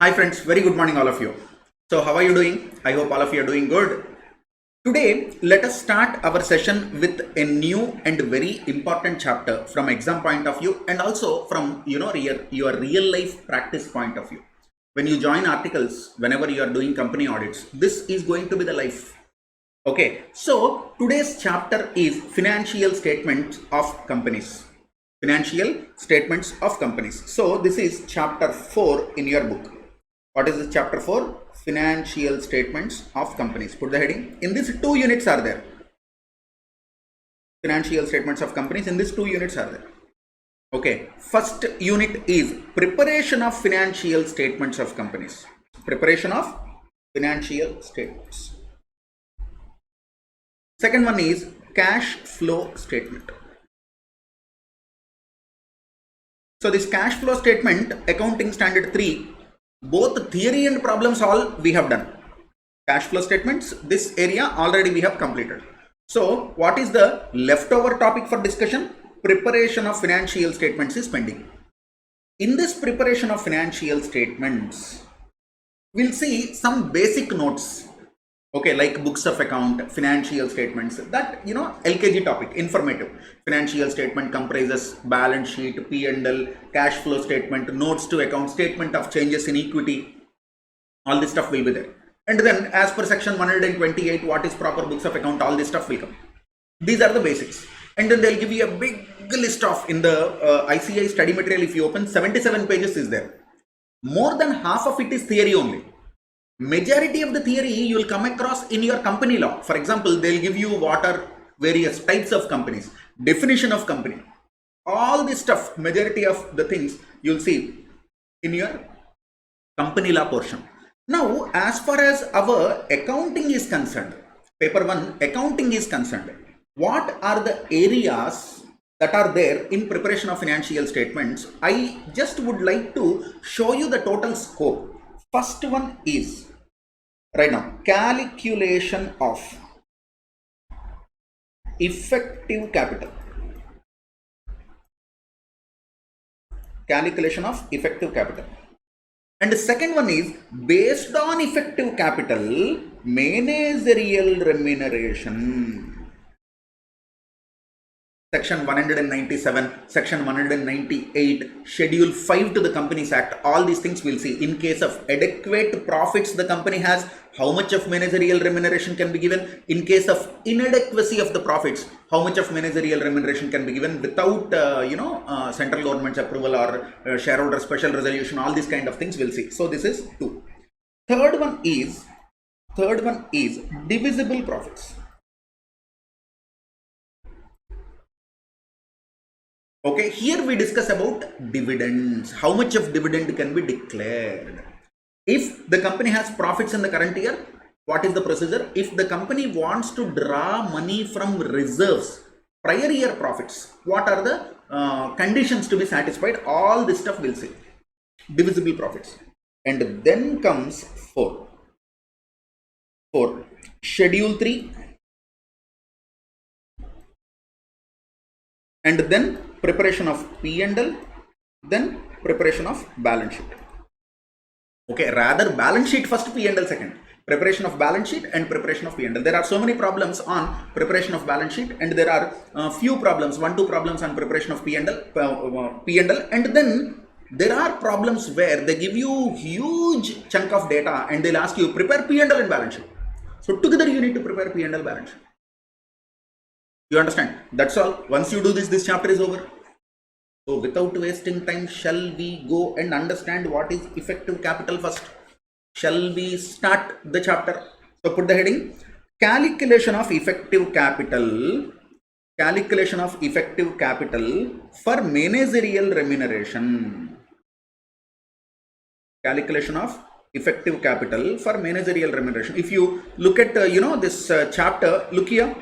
Hi friends, very good morning all of you. So how are you doing? I hope all of you are doing good. Today let us start our session with a new and very important chapter from exam point of view and also from your real life practice point of view. When you join articles, whenever you are doing company audits, this is going to be the life. Okay, so today's chapter is financial statements of companies. Financial statements of companies. So this is chapter 4 in your book. What is this chapter 4? Financial statements of companies. Put the heading. In this, two units are there. Financial statements of companies. In this, two units are there. Okay. First unit is preparation of financial statements of companies. Preparation of financial statements. Second one is cash flow statement. So this cash flow statement, accounting standard 3, both theory and problem solve we have done. Cash flow statements, this area already we have completed. So what is the leftover topic for discussion? Preparation of financial statements is pending. In this preparation of financial statements, we'll see some basic notes. Okay, like books of account, financial statements, that LKG topic, informative. Financial statement comprises balance sheet, P&L, cash flow statement, notes to account, statement of changes in equity. All this stuff will be there. And then as per section 128, what is proper books of account, all this stuff will come. These are the basics. And then they'll give you a big list of, in the ICI study material, if you open, 77 pages is there. More than half of it is theory only. Majority of the theory you will come across in your company law. For example, they'll give you what are various types of companies, definition of company. All this stuff, majority of the things you'll see in your company law portion. Now, as far as our accounting is concerned, paper 1, accounting is concerned, what are the areas that are there in preparation of financial statements? I just would like to show you the total scope. First one is, right now, calculation of effective capital. Calculation of effective capital. And the second one is, based on effective capital, managerial remuneration. Section 197, Section 198, Schedule 5 to the Companies Act, all these things we'll see. In case of adequate profits the company has, how much of managerial remuneration can be given. In case of inadequacy of the profits, how much of managerial remuneration can be given without, central government's approval or shareholder special resolution, all these kind of things we'll see. So this is 2. Third one is divisible profits. Okay, here we discuss about dividends. How much of dividend can be declared? If the company has profits in the current year, what is the procedure? If the company wants to draw money from reserves, prior year profits, what are the conditions to be satisfied? All this stuff we'll see. Divisible profits. And then comes 4. Schedule 3. And then preparation of P&L, then preparation of balance sheet. Okay, rather balance sheet first, P&L second. Preparation of balance sheet and preparation of P&L. There are so many problems on preparation of balance sheet, and there are few problems, 1-2 problems on preparation of P&L, and then there are problems where they give you huge chunk of data and they'll ask you prepare P&L and balance sheet. So together you need to prepare P&L balance sheet. You understand? That's all. Once you do this, this chapter is over. So without wasting time, shall we go and understand what is effective capital first? Shall we start the chapter? So put the heading, calculation of effective capital. Calculation of effective capital for managerial remuneration. Calculation of effective capital for managerial remuneration. If you look at this chapter, look here.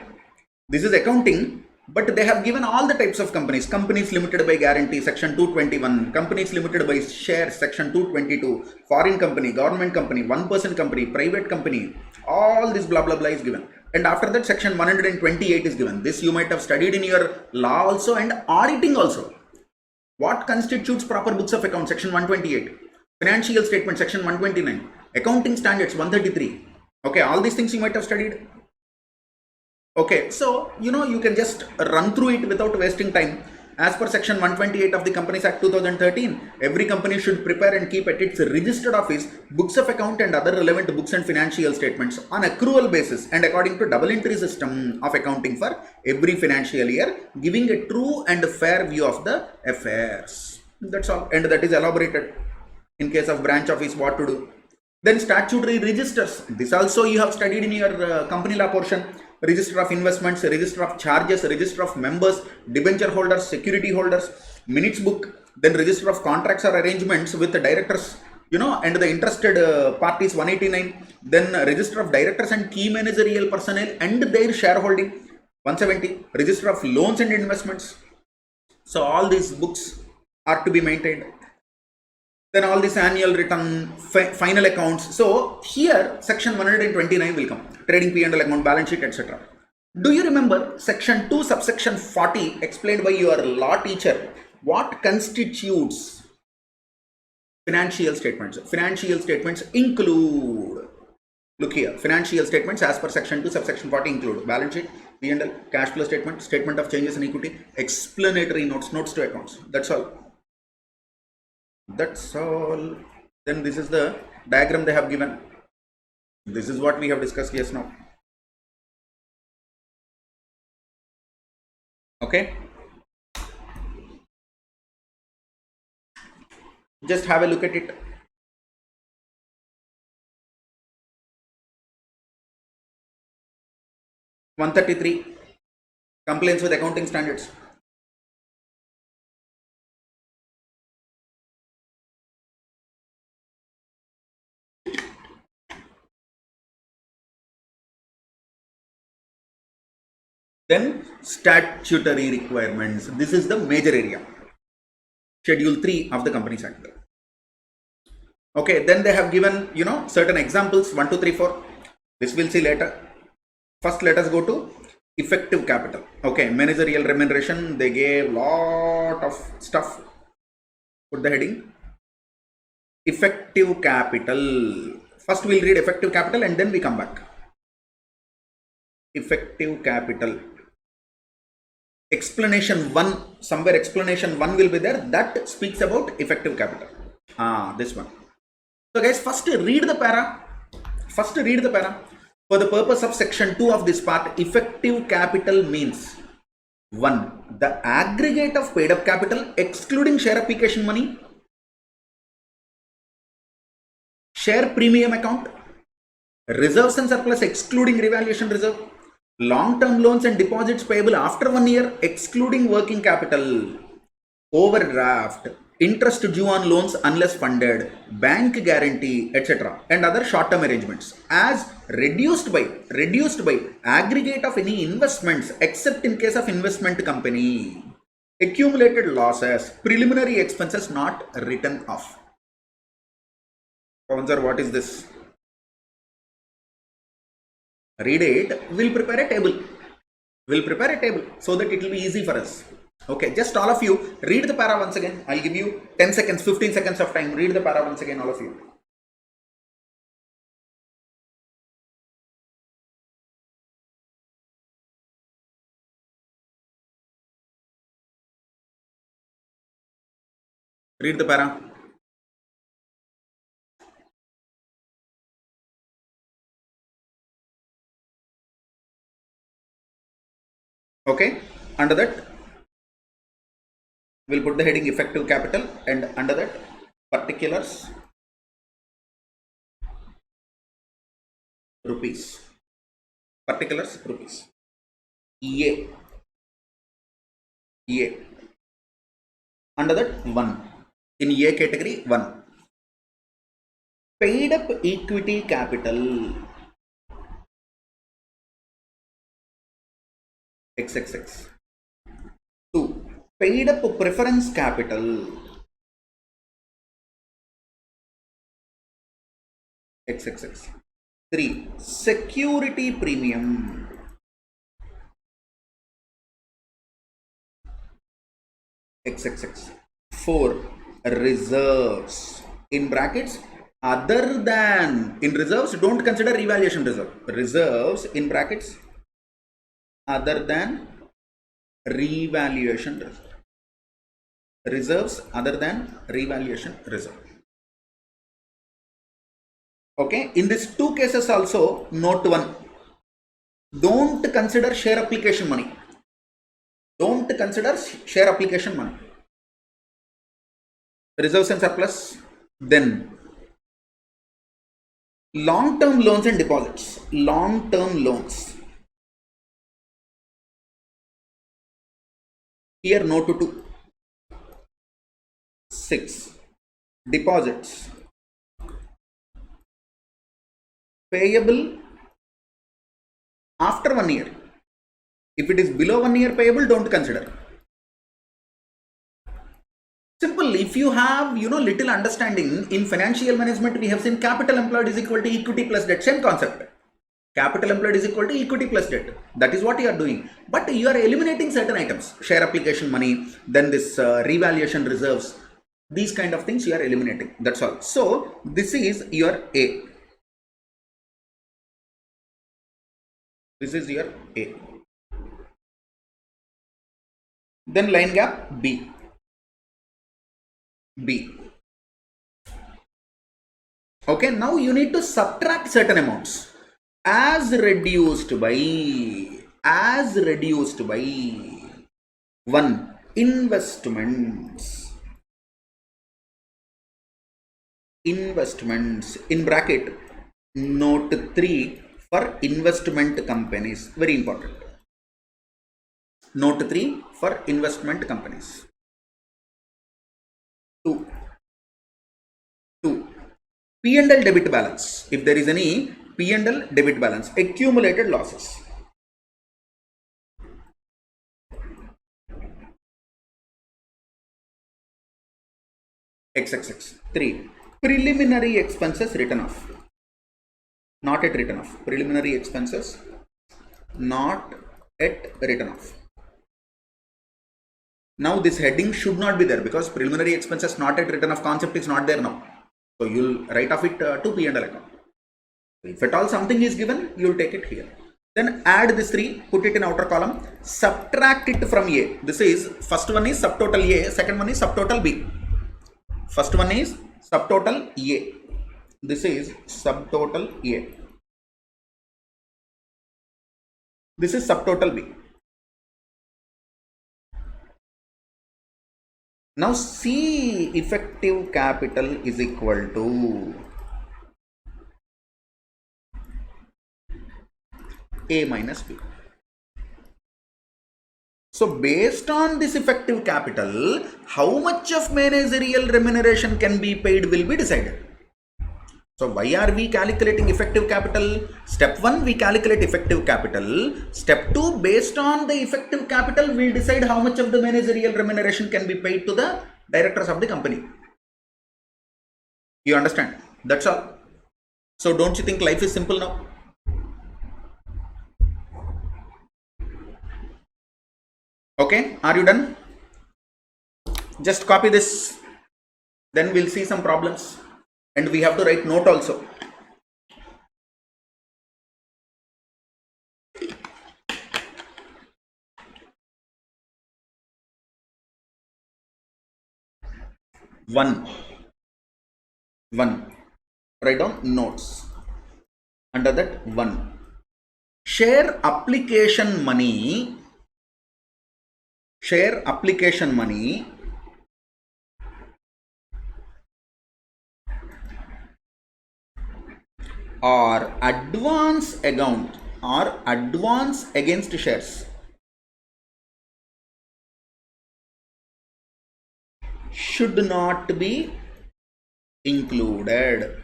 This is accounting, but they have given all the types of companies. Companies limited by guarantee, section 221. Companies limited by shares, section 222. Foreign company, government company, one-person company, private company. All this blah blah blah is given. And after that, section 128 is given. This you might have studied in your law also and auditing also. What constitutes proper books of account? Section 128. Financial statement section 129, accounting standards 133. Okay, all these things you might have studied. Okay, so you can just run through it without wasting time. As per section 128 of the Companies Act 2013, every company should prepare and keep at its registered office books of account and other relevant books and financial statements on accrual basis and according to double entry system of accounting for every financial year, giving a true and fair view of the affairs. That's all, and that is elaborated in case of branch office what to do. Then statutory registers, this also you have studied in your company law portion. Register of investments, register of charges, register of members, debenture holders, security holders, minutes book, then register of contracts or arrangements with the directors, and the interested parties 189, then register of directors and key managerial personnel and their shareholding 170, register of loans and investments. So all these books are to be maintained. Then all this annual return, final accounts. So here section 129 will come, trading P&L account, balance sheet, etc. Do you remember section 2 subsection 40 explained by your law teacher what constitutes financial statements? Financial statements include, look here, financial statements as per section 2 subsection 40 include balance sheet, P&L, cash flow statement, statement of changes in equity, explanatory notes, notes to accounts. That's all. That's all. Then this is the diagram they have given. This is what we have discussed just now. Okay, just have a look at it. (133) compliance with accounting standards. Then statutory requirements. This is the major area. Schedule 3 of the Companies Act. Okay, then they have given certain examples 1, 2, 3, 4. This we'll see later. First, let us go to effective capital. Okay, managerial remuneration. They gave lot of stuff. Put the heading effective capital. First, we'll read effective capital and then we come back. Effective capital. Explanation 1, somewhere explanation 1 will be there, that speaks about effective capital. This one. So guys, first read the para. For the purpose of section 2 of this part, effective capital means 1. The aggregate of paid up capital excluding share application money, share premium account, reserves and surplus excluding revaluation reserve, long-term loans and deposits payable after 1 year excluding working capital, overdraft, interest due on loans unless funded, bank guarantee, etc. and other short-term arrangements as reduced by aggregate of any investments except in case of investment company, accumulated losses, preliminary expenses not written off. Pawan sir, what is this? Read it. We'll prepare a table so that it will be easy for us. Okay, just all of you read the para once again. I'll give you 10 seconds, 15 seconds of time. Read the para once again, all of you. Read the para. Okay, under that we'll put the heading effective capital and under that particulars rupees. EA. Under that 1. In EA category 1. Paid up equity capital XXX. 2. Paid up preference capital XXX. 3. Security premium XXX. 4. Reserves in brackets other than, in reserves don't consider revaluation reserve, reserves in brackets other than revaluation reserve, reserves other than revaluation reserve. Okay, in these two cases also, note 1, don't consider share application money, don't consider share application money, reserves and surplus. Then long term loans and deposits, long term loans, here note 2, 6, deposits payable after 1 year. If it is below 1 year payable, don't consider. Simple. If you have little understanding in financial management, we have seen capital employed is equal to equity plus debt. Same concept. Capital employed is equal to equity plus debt. That is what you are doing. But you are eliminating certain items. Share application money, then this revaluation reserves. These kind of things you are eliminating. That's all. So this is your A. This is your A. Then line gap B. B. Okay, now you need to subtract certain amounts as reduced by 1, investments in bracket note 3 for investment companies. Very important. Note 3 for investment companies. 2. P&L debit balance. If there is any P&L debit balance, accumulated losses. XXX. 3. Preliminary expenses written off. Not at written off. Preliminary expenses not at written off. Now this heading should not be there because preliminary expenses not at written off concept is not there now. So you'll write off it to P&L account. If at all something is given, you'll take it here. Then add this 3, put it in outer column, subtract it from A. This is, first one is subtotal A, second one is subtotal B. First one is subtotal A. This is subtotal A. This is subtotal B. Now C effective capital is equal to A minus B. So based on this effective capital, how much of managerial remuneration can be paid will be decided. So why are we calculating effective capital? Step 1, we calculate effective capital. Step 2, based on the effective capital, we'll decide how much of the managerial remuneration can be paid to the directors of the company. You understand? That's all. So don't you think life is simple now? Okay, are you done? Just copy this. Then we'll see some problems. And we have to write note also. One. Write down notes. Under that 1. Share application money or advance account or advance against shares should not be included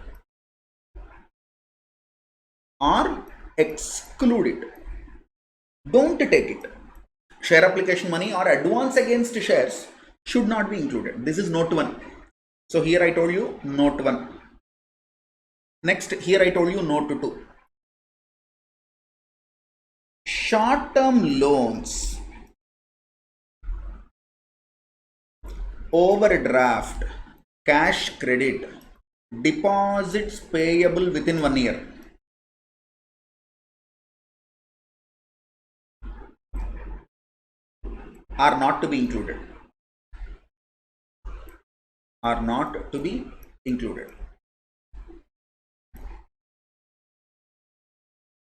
or excluded. Don't take it. Share application money or advance against shares should not be included. This is note 1. So here I told you note 1. Next, here I told you note 2. Short-term loans, overdraft, cash credit deposits payable within 1 year are not to be included. Are not to be included.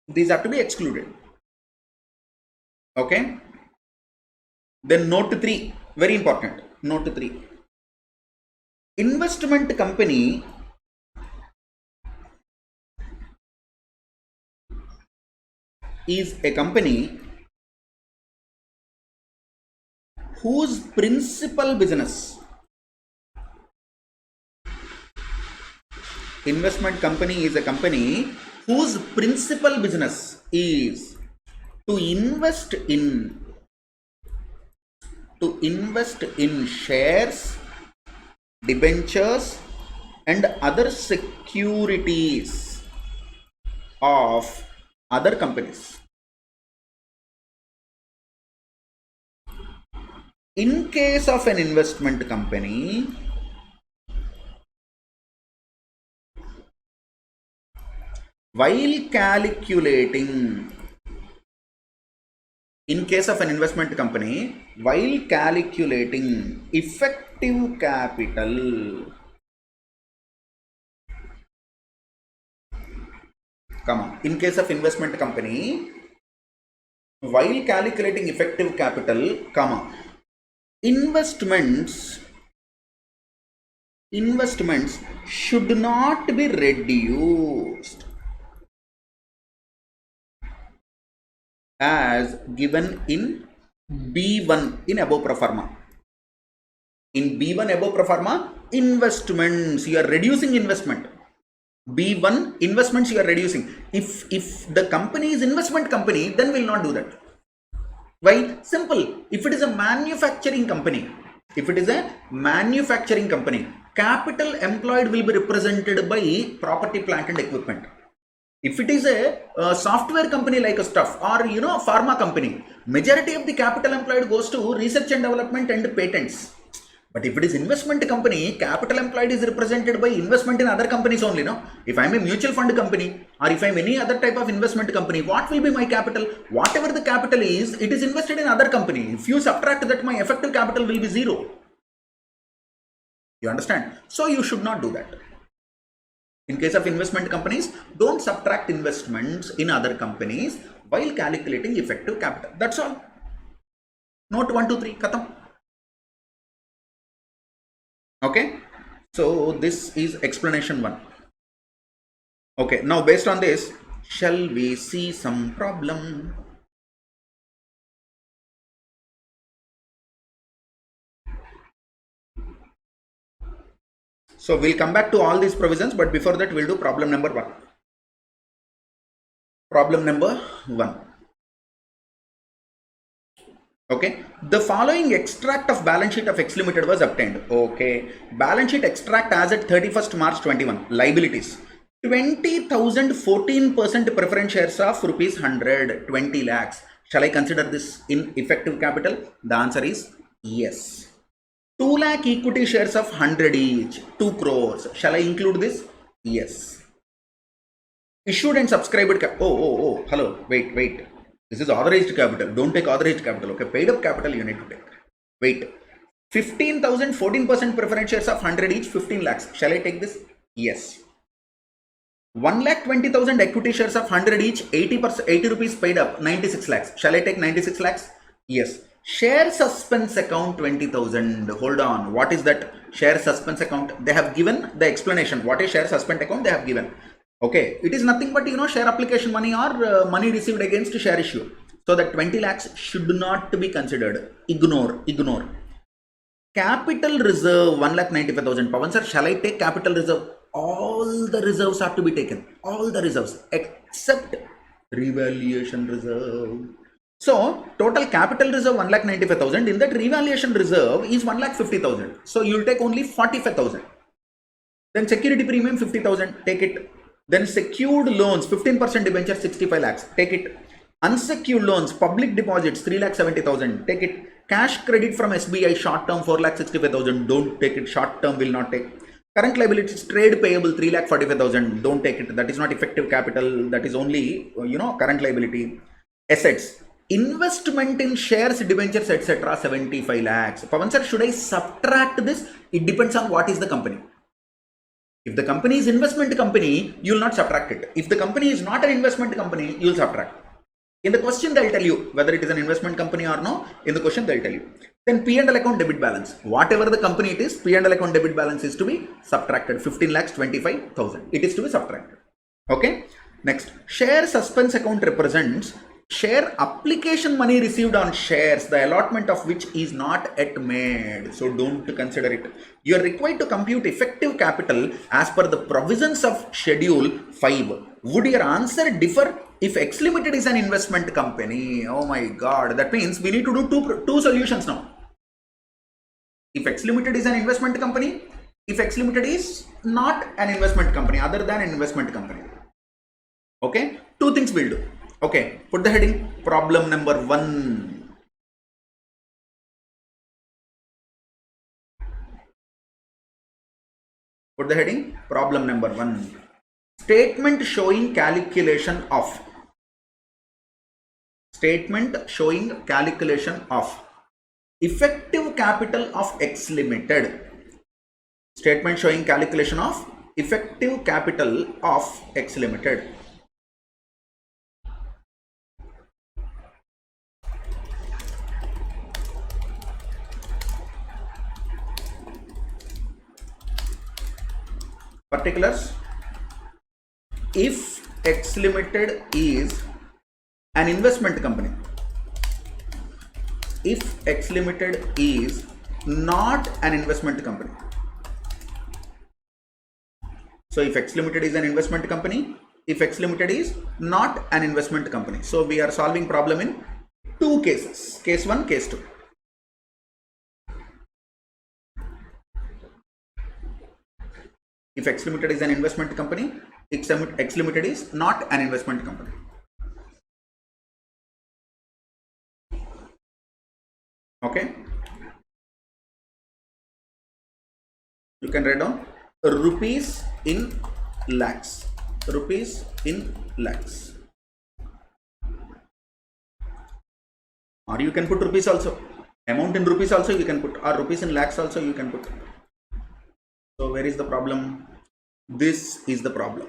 These are to be excluded. Okay. Then note 3, very important. Note 3. Investment company is a company whose principal business, investment company is a company whose principal business is to invest in shares, debentures and other securities of other companies. In case of an investment company, while calculating, in case of an investment company, while calculating effective capital, in case of investment company, while calculating effective capital, investments should not be reduced as given in B1 in above pro forma. In B1 above pro forma, investments, you are reducing investment. B1 investments you are reducing. If the company is investment company, then we will not do that. Why? Simple. If it is a manufacturing company, capital employed will be represented by property, plant and equipment. If it is a software company like a stuff or pharma company, majority of the capital employed goes to research and development and patents. But if it is investment company, capital employed is represented by investment in other companies only. No, if I am a mutual fund company or if I am any other type of investment company, what will be my capital? Whatever the capital is, it is invested in other company. If you subtract that, my effective capital will be 0. You understand? So you should not do that. In case of investment companies, don't subtract investments in other companies while calculating effective capital. That's all. Note 1, 2, 3. Khatam. Okay. So this is explanation 1. Okay. Now based on this, shall we see some problem? So we'll come back to all these provisions, but before that we'll do problem number 1. Problem number 1. Okay, the following extract of balance sheet of X Limited was obtained. Okay, balance sheet extract as at 31st March 21. Liabilities 20,000, 14% preference shares of rupees 100, 20 lakhs. Shall I consider this in effective capital? The answer is yes. 2 lakh equity shares of 100 each, 2 crores. Shall I include this? Yes. Issued and subscribed. Hello, wait. This is authorized capital. Don't take authorized capital. Okay, paid up capital you need to take. Wait. 15,000, 14% preference shares of 100 each, 15 lakhs. Shall I take this? Yes. 1,20,000 equity shares of 100 each, 80 rupees paid up, 96 lakhs. Shall I take 96 lakhs? Yes. Share suspense account 20,000. Hold on. What is that share suspense account? They have given the explanation. What is share suspense account? They have given. Okay. It is nothing but share application money or money received against share issue. So that 20 lakhs should not be considered. Ignore. Capital reserve 1,95,000. Pawan sir, shall I take capital reserve? All the reserves are to be taken. All the reserves except revaluation reserve. So total capital reserve 1,95,000. In that revaluation reserve is 1,50,000. So you will take only 45,000. Then security premium 50,000. Take it. Then secured loans 15% debenture 65 lakhs. Take it. Unsecured loans, public deposits 3,70,000. Take it. Cash credit from SBI short term 4,65,000. Don't take it. Short term will not take. Current liabilities, trade payable 3,45,000. Don't take it. That is not effective capital. That is only, current liability. Assets, investment in shares, debentures, etc. 75 lakhs. Pavan sir, should I subtract this? It depends on what is the company. If the company is investment company, you will not subtract it. If the company is not an investment company, you will subtract. In the question, they'll tell you whether it is an investment company or no. In the question, they'll tell you. Then P&L account debit balance. Whatever the company it is, P&L account debit balance is to be subtracted. 15 lakhs 25,000. It is to be subtracted. Okay. Next, share suspense account represents share application money received on shares, the allotment of which is not yet made. So don't consider it. You are required to compute effective capital as per the provisions of Schedule 5. Would your answer differ if X Limited is an investment company? Oh my God. That means we need to do two solutions now. If X Limited is an investment company, if X Limited is not an investment company, other than an investment company. Okay. Two things we'll do. Okay, put the heading problem number 1. Put the heading problem number 1. Statement showing calculation of. Statement showing calculation of effective capital of X Limited. Statement showing calculation of effective capital of X Limited. Particulars: if X Limited is an investment company, if X Limited is not an investment company. So if X Limited is an investment company, if X Limited is not an investment company. So we are solving problem in two cases, case 1, case 2. If X Limited is an investment company, X Limited is not an investment company. Okay. You can write down rupees in lakhs. Rupees in lakhs. Or you can put rupees also. Amount in rupees also you can put. Or rupees in lakhs also you can put. So where is the problem? This is the problem.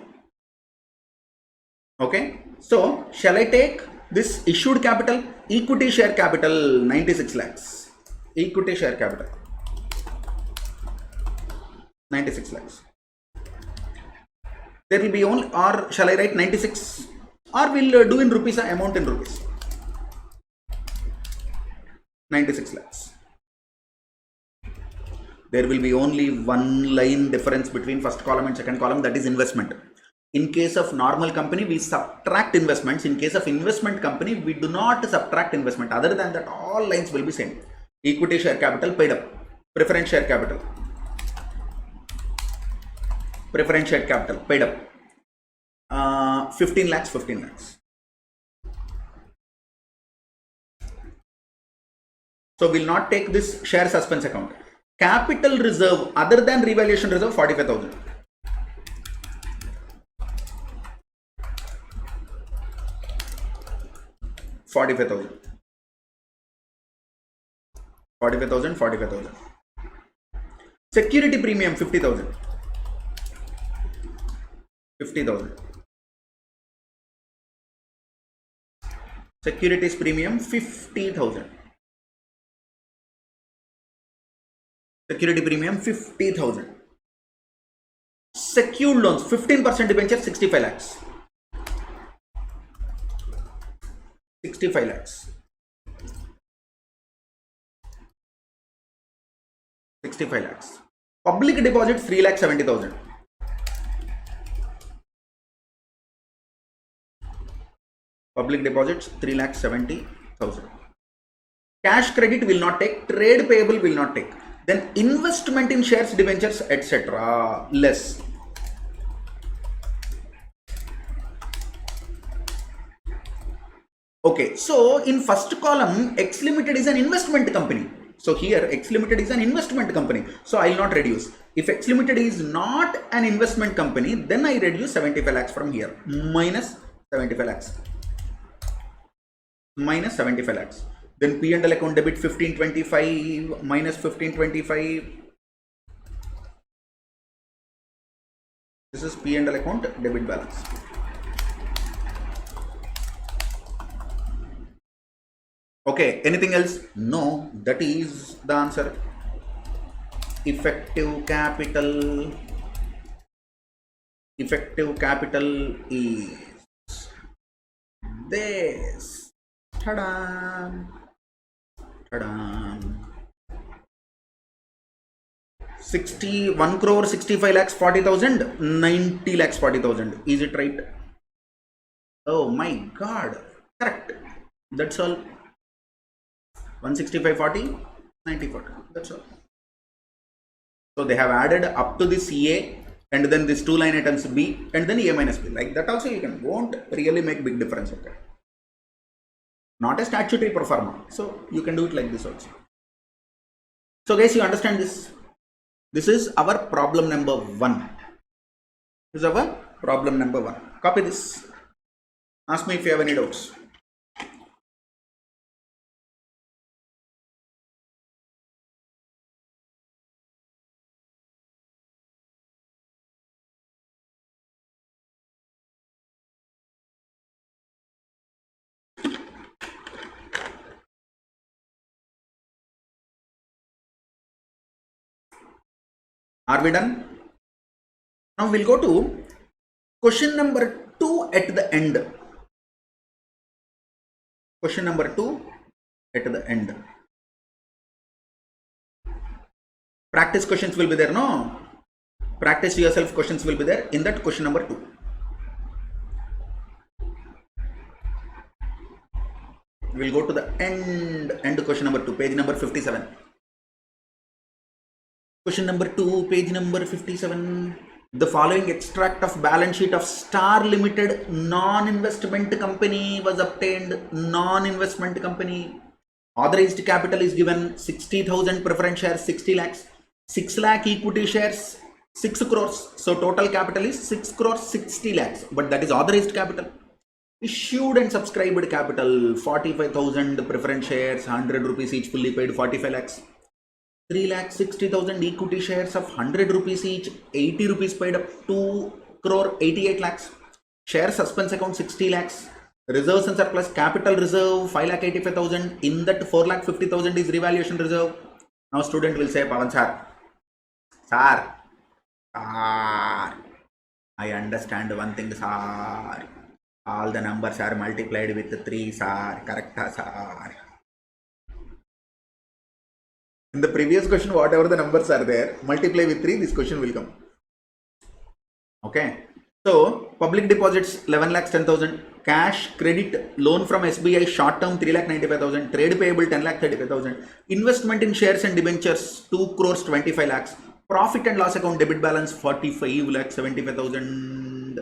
Okay. So shall I take this issued capital? Equity share capital 96 lakhs. Equity share capital 96 lakhs. There will be only, or shall I write 96? Or we'll do in rupees, amount in rupees. 96 lakhs. There will be only one line difference between first column and second column, that is investment. In case of normal company, we subtract investments. In case of investment company, we do not subtract investment. Other than that, all lines will be same. Equity share capital paid up. Preference share capital. Preference share capital paid up. 15 lakhs, 15 lakhs. So we'll not take this share suspense account. Capital reserve other than revaluation reserve 45,000. $45,000. Security premium 50,000. 50,000. Securities premium 50,000. Security premium 50,000. Secured loans 15% debenture 65 lakhs. 65 lakhs. 65 lakhs. Public deposits 3,70,000. Public deposits 3,70,000. Cash credit will not take. Trade payable will not take. Then investment in shares, debentures, etc. less. Okay, so in first column, X Limited is an investment company. So here X Limited is an investment company, so I will not reduce. If X Limited is not an investment company, then I reduce 75 lakhs from here, minus 75 lakhs, minus 75 lakhs. Then P&L account debit 1525 minus 1525. This is P&L account debit balance. Okay, anything else? No, that is the answer. Effective capital is this. Ta-da! Ta-da! 61 crore 65 lakhs 40,000, 90 lakhs 40,000. Is it right? Oh my god, correct. That's all. 165 40, 90 40. That's all. So they have added up to this A and then these two line items B and then A minus B. Like that also you can, won't really make big difference. Okay. Not a statutory pro forma. So you can do it like this also. So guys, you understand this? This is our problem number 1. This is our problem number 1. Copy this. Ask me if you have any doubts. Are we done? Now we'll go to question number 2 at the end. Question number 2 at the end. Practice questions will be there, no? Practice yourself questions will be there in that question number 2. We'll go to the end question number 2, page number 57. Question number 2, page number 57. The following extract of balance sheet of Star Limited non-investment company was obtained. Non-investment company. Authorized capital is given 60,000 preference shares 60 lakhs. 6 lakh equity shares 6 crores. So total capital is 6 crores 60 lakhs. But that is authorized capital. Issued and subscribed capital 45,000 preference shares 100 rupees each fully paid 45 lakhs. 3,60,000 equity shares of 100 rupees each, 80 rupees paid up, 2 crore 88 lakhs. Share suspense account 60 lakhs. Reserves and surplus capital reserve 5,85,000. In that 4,50,000 is revaluation reserve. Now student will say, Pavan sir, I understand one thing, sir. All the numbers are multiplied with 3, sir. Correct, sir. In the previous question, whatever the numbers are there, multiply with 3, this question will come. Okay. So, public deposits 11 lakhs 10,000, cash, credit, loan from SBI, short term 3 lakh 95,000, trade payable 10 lakh 35,000, investment in shares and debentures 2 crores 25 lakhs, profit and loss account debit balance 45 lakh 75,000.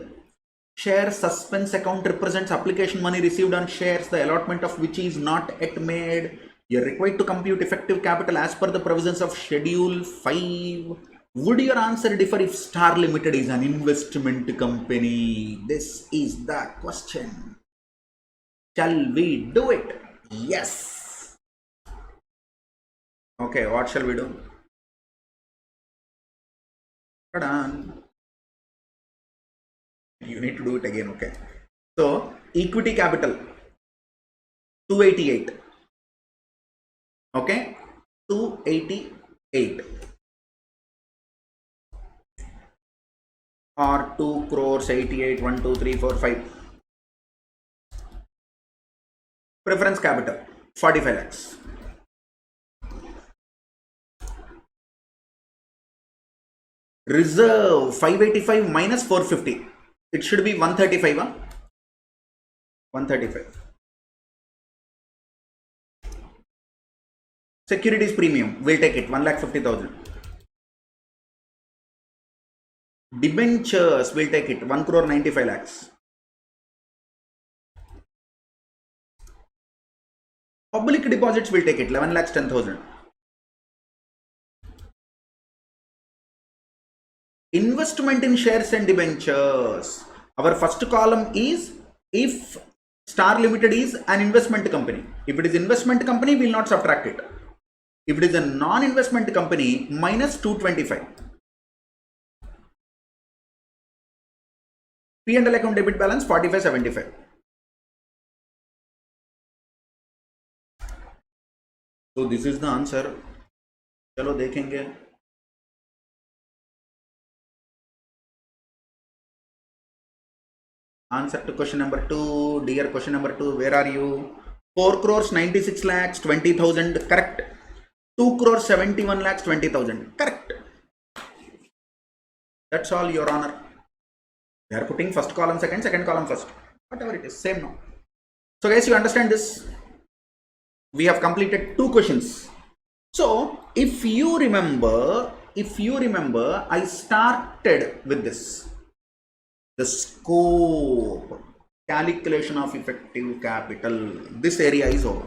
Share suspense account represents application money received on shares, the allotment of which is not yet made. You are required to compute effective capital as per the provisions of Schedule 5. Would your answer differ if Star Limited is an investment company? This is the question. Shall we do it? Yes. Okay, what shall we do? Ta-da. You need to do it again, okay. So, equity capital 288. Okay, 288 or 2 crores 88, 1, 2, 3, 4, 5. Preference capital 45 lakhs. Reserve 585 minus 450. It should be 135. Huh? 135. Securities premium, we'll take it, 1,50,000. Debentures, we'll take it, 1 crore 95 lakhs. Public deposits, we'll take it, 11 lakhs 10,000. investment in shares and debentures. Our first column is if Star Limited is an investment company. If it is investment company, we will not subtract it. If it is a non-investment company, minus 225. P&L account debit balance 4575. So this is the answer. चलो देखेंगे. Answer to question number 2. Dear question number 2, where are you? 4 crores 96 lakhs 20,000. Correct. 2 crores 71 lakhs 20,000. Correct. That's all, Your Honor. They are putting first column second, second column first. Whatever it is, same now. So guys, you understand this? We have completed 2 questions. So if you remember, I started with this. The scope, calculation of effective capital. This area is over.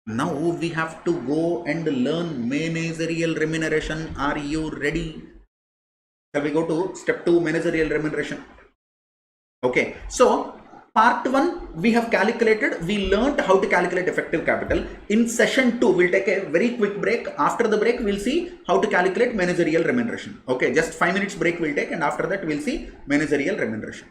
Now we have to go and learn managerial remuneration. Are you ready? Shall we go to step 2, managerial remuneration? Okay, so part 1 we have calculated, we learned how to calculate effective capital. In session 2 we'll take a very quick break. After the break we'll see how to calculate managerial remuneration. Okay, just 5 minutes break we'll take, and after that we'll see managerial remuneration.